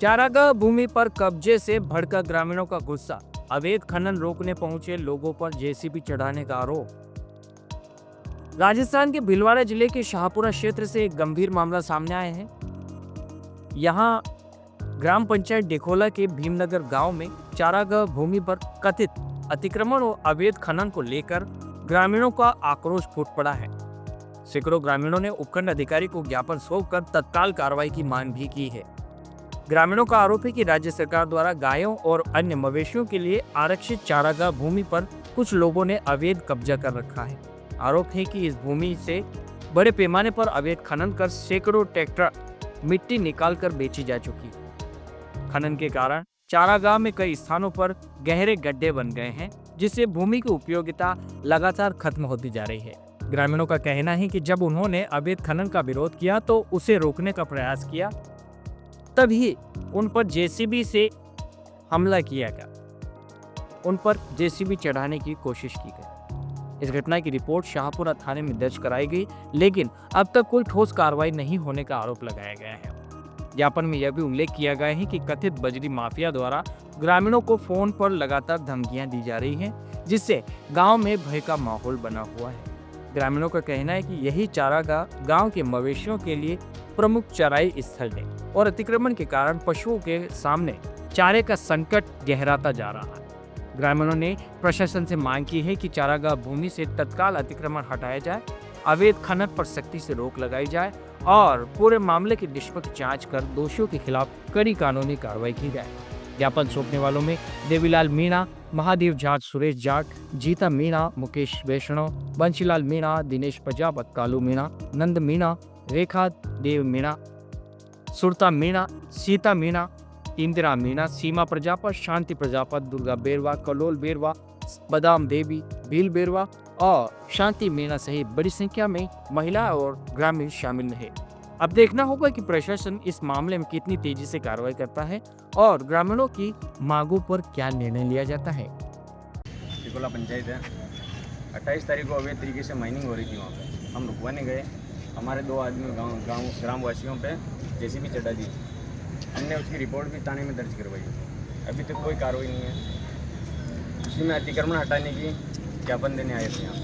चारागाह भूमि पर कब्जे से भड़का ग्रामीणों का गुस्सा, अवैध खनन रोकने पहुंचे लोगों पर जेसीबी चढ़ाने का आरोप। राजस्थान के भीलवाड़ा जिले के शाहपुरा क्षेत्र से एक गंभीर मामला सामने आया है। यहां ग्राम पंचायत डेखोला के भीमनगर गांव में चारागाह भूमि पर कथित अतिक्रमण और अवैध खनन को लेकर ग्रामीणों का आक्रोश फूट पड़ा है। सैकड़ों ग्रामीणों ने उपखंड अधिकारी को ज्ञापन सौंपकर तत्काल कार्रवाई की मांग भी की है। ग्रामीणों का आरोप है कि राज्य सरकार द्वारा गायों और अन्य मवेशियों के लिए आरक्षित चारागाह भूमि पर कुछ लोगों ने अवैध कब्जा कर रखा है। आरोप है कि इस भूमि से बड़े पैमाने पर अवैध खनन कर सैकड़ों ट्रैक्टर मिट्टी निकालकर बेची जा चुकी है। खनन के कारण चारागाह में कई स्थानों पर गहरे गड्ढे बन गए हैं, जिससे भूमि की उपयोगिता लगातार खत्म होती जा रही है। ग्रामीणों का कहना है कि जब उन्होंने अवैध खनन का विरोध किया तो उसे रोकने का प्रयास किया, तभी उन पर जेसीबी से हमला किया गया, उन पर जेसीबी चढ़ाने की कोशिश की गई। इस घटना की रिपोर्ट शाहपुरा थाने में दर्ज कराई गई, लेकिन अब तक कोई ठोस कार्रवाई नहीं होने का आरोप लगाया गया है। ज्ञापन में यह भी उल्लेख किया गया है कि कथित बजरी माफिया द्वारा ग्रामीणों को फोन पर लगातार धमकियां दी जा रही हैं, जिससे गांव में भय का माहौल बना हुआ है। ग्रामीणों का कहना है कि यही चारागाह गांव के मवेशियों के लिए प्रमुख चराई स्थल है और अतिक्रमण के कारण पशुओं के सामने चारे का संकट गहराता जा रहा है। ग्रामीणों ने प्रशासन से मांग की है कि चारागाह भूमि से तत्काल अतिक्रमण हटाया जाए, अवैध खनन पर सख्ती से रोक लगाई जाए और पूरे मामले की निष्पक्ष जांच कर दोषियों के खिलाफ कड़ी कानूनी कार्रवाई की जाए। ज्ञापन सौंपने वालों में देवीलाल मीणा, महादेव जाट, सुरेश जाट, जीता मीणा, मुकेश वैष्णव, बंशीलाल मीणा, दिनेश प्रजापत, कालू मीणा, नंद मीणा, रेखा देव मीणा, सुरता मीणा, सीता मीणा, इंदिरा मीणा, सीमा प्रजापत, शांति प्रजापत, दुर्गा बेरवा, कलोल बेरवा, बदाम देवी, भील बेरवा और शांति मीणा सहित बड़ी संख्या में महिला और ग्रामीण शामिल रहे। अब देखना होगा कि प्रशासन इस मामले में कितनी तेजी से कार्रवाई करता है और ग्रामीणों की मांगों पर क्या निर्णय लिया जाता है। डेखोला पंचायत है, 28 तारीख को अवैध तरीके से माइनिंग हो रही थी। वहाँ पे हम रुकवाने गए, हमारे 2 आदमी ग्रामवासियों पे जेसीबी चढ़ा दी। हमने उसकी रिपोर्ट भी थाने में दर्ज करवाई, अभी तक कोई कार्रवाई नहीं है। उसी में अतिक्रमण हटाने की ज्ञापन देने आए थे यहाँ पे।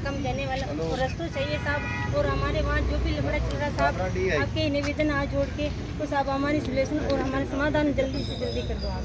कम देने वाला रस्तों चाहिए साहब, और हमारे वहाँ जो भी लफड़ा चल रहा साहब, आपके निवेदन हाथ जोड़ के तो साहब हमारी सोल्यूशन और हमारा समाधान जल्दी से जल्दी कर दो आप।